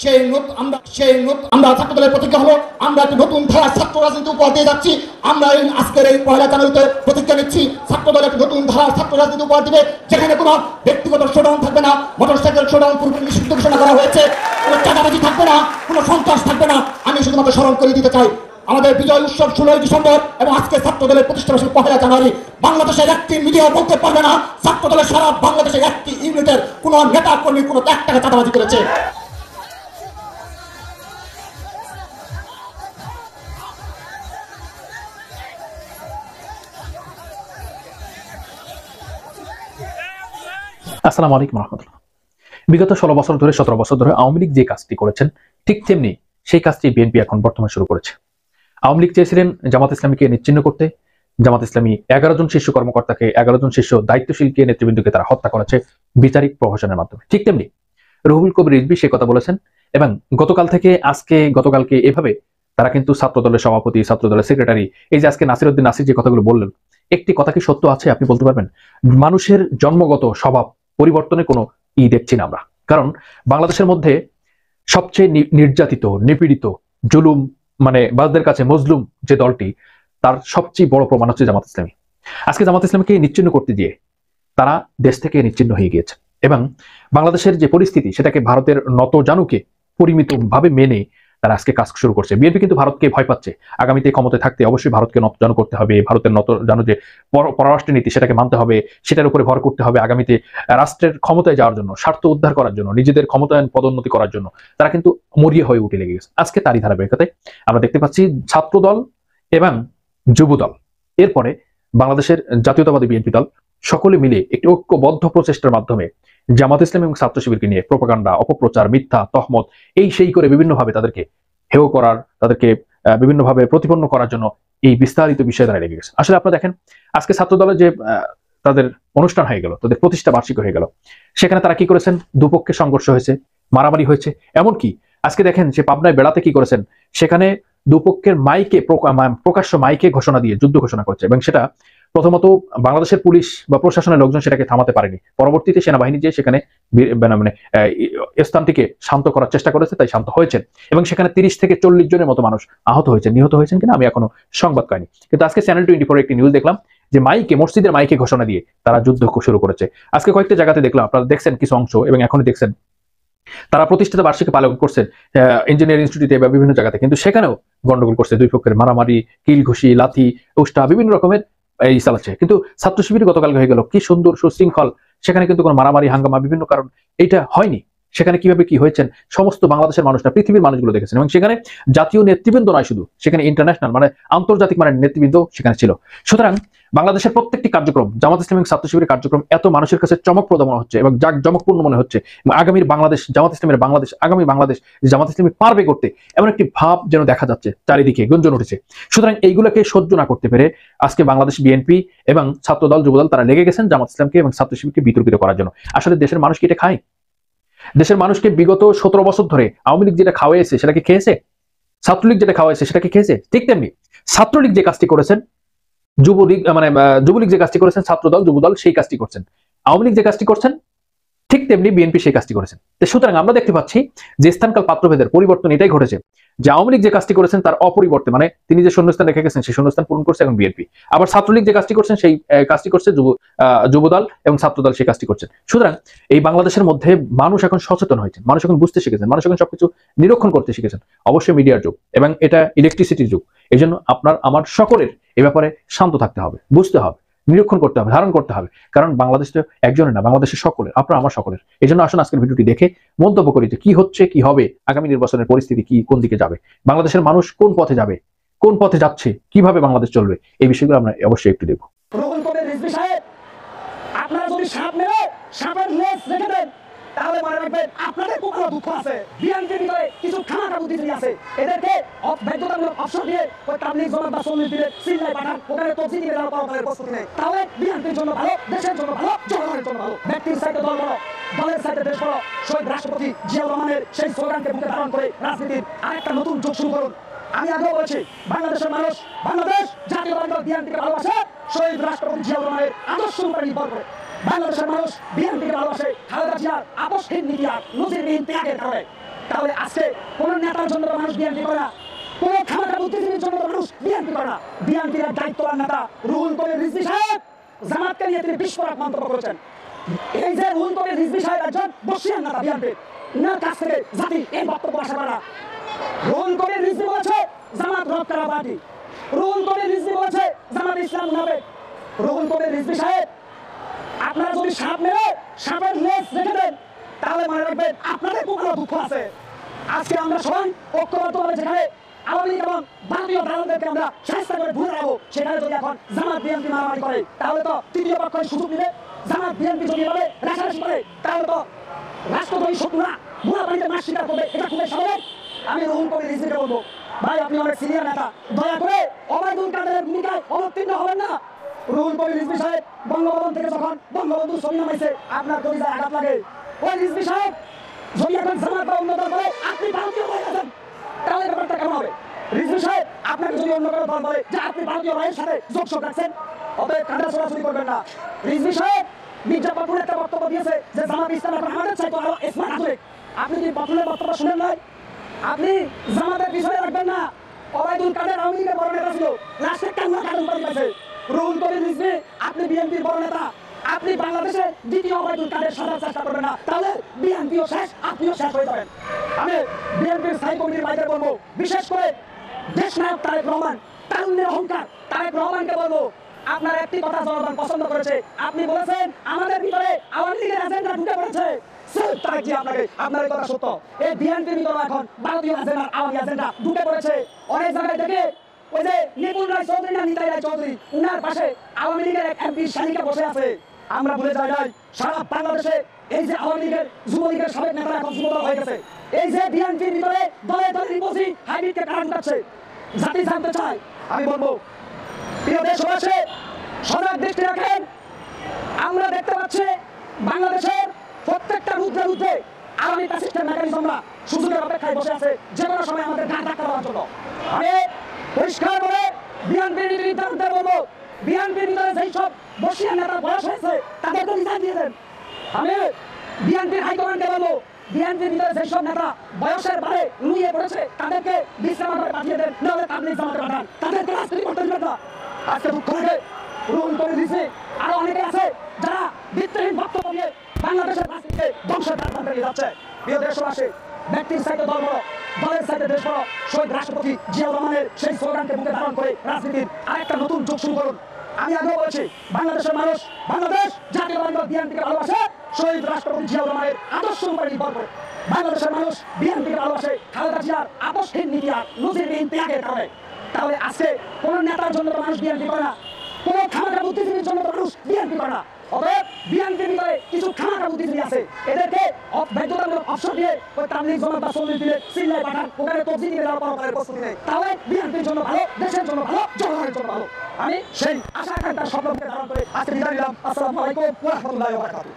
আমরা ছাত্রদলের প্রতিজ্ঞা হলো আমরা একটি নতুন ধারার ছাত্র রাজনীতি উপহার দিয়ে যাচ্ছি। আমরা আজকের এই পয়লা জানুয়ারিতে প্রতিজ্ঞা নিচ্ছি ছাত্রদল একটি নতুন ধারার ছাত্র রাজনীতি উপহার দিবে, যেখানে কোনো ব্যক্তিগত শোডাউন থাকবে না, মোটরসাইকেল শোডাউন পূর্বে নিষিদ্ধ ঘোষণা করা হয়েছে, কোনো চাঁদাবাজি থাকবে না, কোনো সন্ত্রাস থাকবে না। আমি শুধুমাত্র স্মরণ করে দিতে চাই আমাদের বিজয় উৎসব 16 ডিসেম্বর এবং আজকে ছাত্রদলের প্রতিষ্ঠাবার্ষিকী 1 জানুয়ারি। বাংলাদেশের একটি মিডিয়া বলতে পারবে না ছাত্রদলের সারা বাংলাদেশের একটি ইউনিটের কোন নেতা কর্মী কোনো 1 টাকা চাঁদাবাজি করেছে। আসসালামু আলাইকুম রহমতুল্লাহ। বিগত 16 বছর ধরে 17 বছর ধরে আওয়ামী লীগ যে কাজটি করেছেন ঠিক তেমনি সেই কাজটি বিএনপি এখন বর্তমানে শুরু করেছে। আওয়ামী লীগ চেয়েছিলেন জামাত ইসলামীকে নিশ্চিহ্ন করতে। জামাত ইসলামী 11 জন শীর্ষ কর্মকর্তাকে 11 জন শীর্ষ দায়িত্বশীলকে নেতৃবৃন্দকে তারা হত্যা করেছে বিচারিক প্রহসনের মাধ্যমে। ঠিক তেমনি রুহুল কবির রিজভী সে কথা বলেছেন এবং গতকালকে এভাবে তারা কিন্তু ছাত্রদলের সভাপতি, ছাত্রদলের সেক্রেটারি, এই যে আজকে নাসির উদ্দিন নাসির যে কথাগুলো বললেন, একটি কথা কি সত্য আছে আপনি বলতে পারবেন? মানুষের জন্মগত স্বভাব পরিবর্তনে কোনো দেখছি না আমরা। কারণ বাংলাদেশের মধ্যে সবচেয়ে নির্যাতিত, নিপীড়িত, জুলুম মানে বাসদের কাছে মজলুম যে দলটি, তার সবচেয়ে বড় প্রমাণ হচ্ছে জামাত ইসলামী। আজকে জামাত ইসলামীকে নিশ্চিহ্ন করতে গিয়ে তারা দেশ থেকে নিশ্চিহ্ন হয়ে গিয়েছে এবং বাংলাদেশের যে পরিস্থিতি সেটাকে ভারতের নত জানুকে পরিমিতভাবে মেনে তারা আজকে কাজ শুরু করছে। বিএনপি কিন্তু ভারতকে ভয় পাচ্ছে। আগামীতে ক্ষমতায় থাকতে অবশ্যই ভারতকে নত জানু করতে হবে, ভারতের নত জানু যে পররাষ্ট্র নীতি সেটাকে মানতে হবে, সেটার উপরে ভর করতে হবে। আগামীতে রাষ্ট্রের ক্ষমতায় যাওয়ার জন্য, স্বার্থ উদ্ধার করার জন্য, নিজেদের ক্ষমতায়ন পদোন্নতি করার জন্য তারা কিন্তু মরিয়া হয়ে উঠে লেগে গেছে। আজকে তারই ধারাবাহিকতায় আমরা দেখতে পাচ্ছি ছাত্রদল এবং যুবদল, এরপরে বাংলাদেশের জাতীয়তাবাদী বিএনপি দল সকলে মিলে একটি ঐক্যবদ্ধ প্রচেষ্টার মাধ্যমে জামাত ইসলামী এবং ছাত্র শিবিরকে নিয়ে প্রোপাগান্ডা, অপপ্রচার, মিথ্যা, তহমত এই সেই করে বিভিন্নভাবে তাদেরকে হেয় করার, তাদেরকে বিভিন্নভাবে প্রতিপন্ন করার জন্য এই বিস্তারিত বিষয় দ্বারা লেগে গেছে। আসলে আপনারা দেখেন আজকে ছাত্রদলের যে তাদের অনুষ্ঠান হয়ে গেল, তাদের প্রতিষ্ঠা বার্ষিকী হয়ে গেল, সেখানে তারা কি করেছেন? দুপক্ষে সংঘর্ষ হয়েছে, মারামারি হয়েছে। এমনকি আজকে দেখেন যে পাবনায় বেড়াতে কি করেছেন, সেখানে দুপক্ষের প্রকাশ্য মাইকে ঘোষণা দিয়ে যুদ্ধ ঘোষণা করছে এবং সেটা প্রথমত বাংলাদেশের পুলিশ বা প্রশাসনের লোকজন সেটাকে থামাতে পারেনি। পরবর্তীতে সেনাবাহিনী যে সেখানে স্থানটিকে শান্ত করার চেষ্টা করেছে, তাই শান্ত হয়েছেন এবং সেখানে 30 থেকে 40 জনের মতো মানুষ আহত হয়েছেন। নিহত হয়েছেন কিনা আমি এখনো সংবাদ পাইনি, কিন্তু আজকে চ্যানেল 24 একটি নিউজ দেখলাম যে মসজিদের মাইকে ঘোষণা দিয়ে তারা যুদ্ধ শুরু করেছে। আজকে কয়েকটা জায়গাতে দেখলাম, আপনারা দেখছেন কিছু অংশ এবং এখনই দেখছেন তারা প্রতিষ্ঠিত বার্ষিকী পালন করছেন ইঞ্জিনিয়ারিং ইনস্টিটিউটে বা বিভিন্ন জায়গাতে, কিন্তু সেখানেও গন্ডগোল করছে। দুই পক্ষের মারামারি, কিল ঘুষি, লাথি, উষ্টা বিভিন্ন রকমের এই চালাচ্ছে। কিন্তু ছাত্র শিবির গতকাল হয়ে গেল কি সুন্দর সুশৃঙ্খল, সেখানে কিন্তু কোনো মারামারি হাঙ্গামা বিভিন্ন কারণ এটা হয়নি। সেখানে কিভাবে কি হয়েছেন সমস্ত বাংলাদেশের মানুষরা, পৃথিবীর মানুষগুলো দেখেছেন এবং সেখানে জাতীয় নেতৃবৃন্দ নয় শুধু, সেখানে ইন্টারন্যাশনাল মানে আন্তর্জাতিক মানের নেতৃবৃন্দ সেখানে ছিল। সুতরাং বাংলাদেশের প্রত্যেকটি কার্যক্রম, জামাত ইসলামী ছাত্র শিবিরের কার্যক্রম এত মানুষের কাছে চমকপ্রদ মনে হচ্ছে এবং জাঁকজমকপূর্ণ মনে হচ্ছে। আগামীর বাংলাদেশ, জামাত ইসলামের বাংলাদেশ, আগামী বাংলাদেশ জামাত ইসলামী পারবে করতে, এমন একটি ভাব যেন দেখা যাচ্ছে, চারিদিকে গুঞ্জন উঠেছে। সুতরাং এইগুলোকে সহ্য না করতে পেরে আজকে বাংলাদেশ বিএনপি এবং ছাত্রদল যুবদল তারা লেগে গেছেন জামাত ইসলামকে এবং ছাত্র শিবিরকে বিতর্কিত করার জন্য। আসলে দেশের মানুষ কি এটা খায়? দেশের মানুষকে বিগত 17 বছর ধরে আওয়ামী লীগ যেটা খাওয়াইছে সেটা কি খেয়েছে? ছাত্রলীগ যেটা খাওয়াইছে সেটা কি খেয়েছে? ঠিক তেমনি ছাত্রলীগ যে কাজটি করেছেন, যুবলীগ যে কাজটি করেছেন, ছাত্রদল যুবদল সেই কাজটি করছেন, আওয়ামী লীগ যে কাজটি করছেন ঠিক তেমনি বিএনপি সেই কাজটি করেছেন। সুতরাং আমরা দেখতে পাচ্ছি যে স্থানকাল পাত্রভেদের পরিবর্তন এটাই ঘটেছে যে আওয়ামী লীগ যে কাজটি করেছেন তার অপরিবর্তে মানে তিনি যে শূন্যস্থান রেখে গেছেন সেই শূন্যস্থান পূরণ করছে এখন বিএনপি। আবার ছাত্রলীগ যে কাজটি করছেন সেই কাজটি করছে যুবদল এবং ছাত্রদল সেই কাজটি করছেন। সুতরাং এই বাংলাদেশের মধ্যে মানুষ এখন সচেতন হয়েছে, মানুষ এখন বুঝতে শিখেছেন, মানুষ এখন সবকিছু নিরীক্ষণ করতে শিখেছেন। অবশ্যই মিডিয়ার যুগ এবং এটা ইলেকট্রিসিটির যুগ। এই জন্য আপনার আমার সকলের এ ব্যাপারে শান্ত থাকতে হবে, বুঝতে হবে, নিরীক্ষণ করতে হবে, ধারণ করতে হবে। কারণ বাংলাদেশ তো একজনের না, বাংলাদেশের সকলের, আপনার আমার সকলের। এই জন্য আসুন আজকের ভিডিওটি দেখে মন্তব্য করি যে কি হচ্ছে, কি হবে, আগামী নির্বাচনের পরিস্থিতি কি, কোন দিকে যাবে, বাংলাদেশের মানুষ কোন পথে যাবে, কোন পথে যাচ্ছে, কিভাবে বাংলাদেশ চলবে, এই বিষয়গুলো আমরা অবশ্যই একটু দেখব। আপনারা যদি সাপ মেরে সাপের লেজ রেখে দেন তাহলে মনে রাখবেন আপনাদের কোন দুঃখ আছে। বিএনপির ভিতরে কিছু খামাখা বুদ্ধিজীবী আছে, এদেরকে বাধ্যতামূলক অবসর দিয়ে ওই তাবলীগ জমাত বা সুন্নি দিলে সিল্লায় পাঠান, ওখানে তফসিল দিয়ে দেওয়ার পরকালের প্রস্তুতি নেই। তাহলে বিএনপির জন্য ভালো, দেশের জন্য ভালো, জনগণের জন্য ভালো। ব্যক্তির সাথে দল বড়, দলের সাথে দেশ বড়। শহীদ রাষ্ট্রপতি জিয়াউর রহমানের সেই স্লোগানকে বুকে ধারণ করে রাজনীতির আরেকটা নতুন যুগ শুরু করুন। আমি আগেও বলেছি বাংলাদেশের মানুষ, বাংলাদেশ জাতীয়তাবাদী দল বিএনপিকে ভালোবাসে শহীদ রাষ্ট্রপতি জিয়াউর রহমানের আদর্শের উপরে নির্ভর করে। বাংলাদেশের মানুষ বিএনপিকে ভালোবাসে খালেদা জিয়ার আপসহীন নীতি আর নজিরবিহীন ত্যাগের কারণে। তাহলে আজকে কোন নেতার জন্য মানুষ বিএনপি করে না, কোন খামাখা বুদ্ধিজীবীর জন্য মানুষ বিএনপি করে না। বিএনপির দায়িত্ববান নেতা রুহুল কবির রিজভী সাহেব জামাতকে নিয়ে তিনি বিস্ফোরক মন্তব্য করেছেন। এই যে রুহুল কবির রিজভী সাহেব একজন বর্ষিয়ান নেতা বিএনপির, না কাছ থেকে জাতি এই বক্তব্য আশা করে না। রুহুল কবির রিজভী বলেছে জামাত রদ করা পার্টি, রুহুল কবির রিজভী বলেছে জামাত ইসলাম মুনাফিক। রুহুল কবির রিজভী সাহেব, আপনারা যদি সাপ মেরে সাপের লেজ রেখে দেন তাহলে মনে রাখবেন আপনাদের কোনো দুঃখ আছে। আজকে আমরা সবাই ঐক্যবদ্ধভাবে যেখানে আওয়ামী লীগ এবং ভারতীয় দালালদেরকে আমরা চেষ্টা করে ঘুরে রাখবো, সেখানে যদি এখন জামাত বিএনপি মারামারি করে তাহলে তো তৃতীয় পক্ষের সুযোগ নিবে। জামাত বিএনপি যদি এভাবে রেশারেশি করে তাহলে তো রাষ্ট্রদ্রোহী শত্রুরা বুড়া পানিতে মাছ শিকার করবে, এটা খুবই স্বাভাবিক। আমি রুহুল কবির রিজভীকে বলবো, ভাই আপনি অনেক সিনিয়র নেতা, দয়া করে ওবায়দুল কাদেরের ভূমিকায় অবতীর্ণ হবেন না। রুহুল কবির রিজভী সাহেব বঙ্গভবন থেকে যখন বঙ্গবন্ধুর ছবি নামাইছে আপনার কবিতায় আঘাত লাগে। ওই রিজভী সাহেব যদি এখন জামাত বা অন্য দল বলে আপনি ভারতীয় হয়ে গেছেন তাহলে ব্যাপারটা কেমন হবে? রিজভী সাহেব আপনাকে যদি অন্য কোনো দল বলে যে আপনি ভারতীয় রায়ের সাথে যোগসূত্র রাখছেন, অতএব কাঁটা ছোড়াছুড়ি করবেন না। রিজভী সাহেব মির্জা পাপুল একটা বক্তব্য দিয়েছে যে জামাত ইসলাম এখন আমাদের চাইতে আরো স্মার্ট আধুনিক। আপনি কি পাপুলের বক্তব্য শুনেন নাই? আপনি জামাতের পিছনে রাখবেন না। ওবায়দুল কাদের আওয়ামী লীগের বড় নেতা ছিল, লাস্টে কান্না কান্না উপাধি পাইছে। রুহুল কবির রিজভী আপনি বিএনপির বড় নেতা, আপনি বাংলাদেশে দ্বিতীয় ওবায়দুল কাদের সাজার চেষ্টা করবেন না, তাহলে বিএনপিও শেষ, আপনিও শেষ হয়ে যাবেন। আমি বিএনপির স্থায়ী কমিটির বাইরে বলবো, বিশেষ করে দেশ নায়ক তারেক রহমান, তারুণ্যের অহংকার তারেক রহমানকে বলবো, আপনার একটি কথা জনগণ পছন্দ করেছে। আপনি বলেছেন আমাদের ভিতরে আওয়ামী লীগের এজেন্ডা ঢুকে পড়েছে। আপনার এই কথা সত্য। এই বিএনপির ভিতরে এখন ভারতীয় এজেন্ডা, আওয়ামী এজেন্ডা ঢুকে পড়েছে। অনেক জায়গায় থেকে ওই যে নিপুণ রায় চৌধুরী না নিতাই রায় চৌধুরী, উনার পাশে আওয়ামী লীগের এক এমপি শালিকা বসে আছে। আমরা ভুলে যাই নাই সারা বাংলাদেশে এই যে আওয়ামী লীগের যুবলীগের সাবেক নেতারা এখন যুবদল হয়ে গেছে। এই যে বিএনপির ভিতরে দলে দলে রিপোজি হাইব্রিডকে কারণ কাটছে, জাতি জানতে চায়। আমি বলবো প্রিয় দেশবাসী সজাগ দৃষ্টি রাখেন। আমরা দেখতে পাচ্ছি বাংলাদেশের প্রত্যেকটা রুদ্রে রুদ্রে আওয়ামী প্যাসিস্টের মেকানিজমরা সুযোগের অপেক্ষায় বসে আছে যে কোনো সময় আমাদের ঘাট ধাক্কা দেওয়ার জন্য। আমি পরিষ্কার করে বিএনপির নেতাদের বলবো, বিএনপির ভিতরে যেই সব বর্ষিয়ান নেতার বয়স হয়েছে তাদেরকে রিজাইন দিয়ে দেন। আমি বিএনপির হাইকমান্ডকে বলবো, বিএনপির ভিতরে যেসব নেতা বয়সের বারে নুয়ে পড়েছে তাদেরকে বিশ্রামাগারে পাঠিয়ে দেন, নাহলে তাবলীগ জামাতে পাঠান, তাদেরকে রাজনীতি করতে দিবেন না। আজকে দুঃখ লাগে রুহুল কবির রিজভী আরো অনেকে আছে যারা ভিত্তিহীন বক্তব্য দিয়ে বাংলাদেশের রাজনীতিকে ধ্বংসের দ্বার প্রান্তে নিয়ে যাচ্ছে। প্রিয় দেশবাসী, ব্যক্তির চাইতে দল বড়, দলের চাইতে দেশ বড়। শহীদ রাষ্ট্রপতি জিয়াউর রহমানের সেই স্লোগানকে বুকে ধারণ করে রাজনীতির আরেকটা নতুন যুগ শুরু করুন। আমি আগেও বলেছি, বাংলাদেশের মানুষ, বাংলাদেশ জাতীয়তাবাদী দল বিএনপিকে ভালোবাসে শহীদ রাষ্ট্রপতি জিয়াউর রহমানের আদর্শ উপরে নির্ভর করে। বাংলাদেশের মানুষ বিএনপিকে ভালোবাসে খালেদা জিয়ার আপসহীন নীতি আর নজিরবিহীন ত্যাগের কারণে। তাহলে আজকে কোন নেতার জন্য তো মানুষ বিএনপি করে না, কোন খামাখা বুদ্ধিজীবীর জন্য তো মানুষ বিএনপি করে না। অতএব বিএনপির ভিতরে কিছু খামাখা বুদ্ধিজীবী আছে, এদেরকে বাধ্যতামূলক অবসর দিয়ে ওই তাবলীগ জামাত বা সুন্নি দিলে সিল্লায় পাঠান, ওখানে তবজি দিয়ে দেওয়ার পরকালের প্রস্তুতি নেই, তাহলে বিএনপির জন্য ভালো, দেশের জন্য ভালো, জনগণের জন্য ভালো। আমি সেই আশা আকাঙ্ক্ষার স্বপ্নকে ধারণ করে আজকে বিদায় নিলাম। আসসালামু আলাইকুম ওয়া রাহমাতুল্লাহি ওয়া বারাকাতুহু।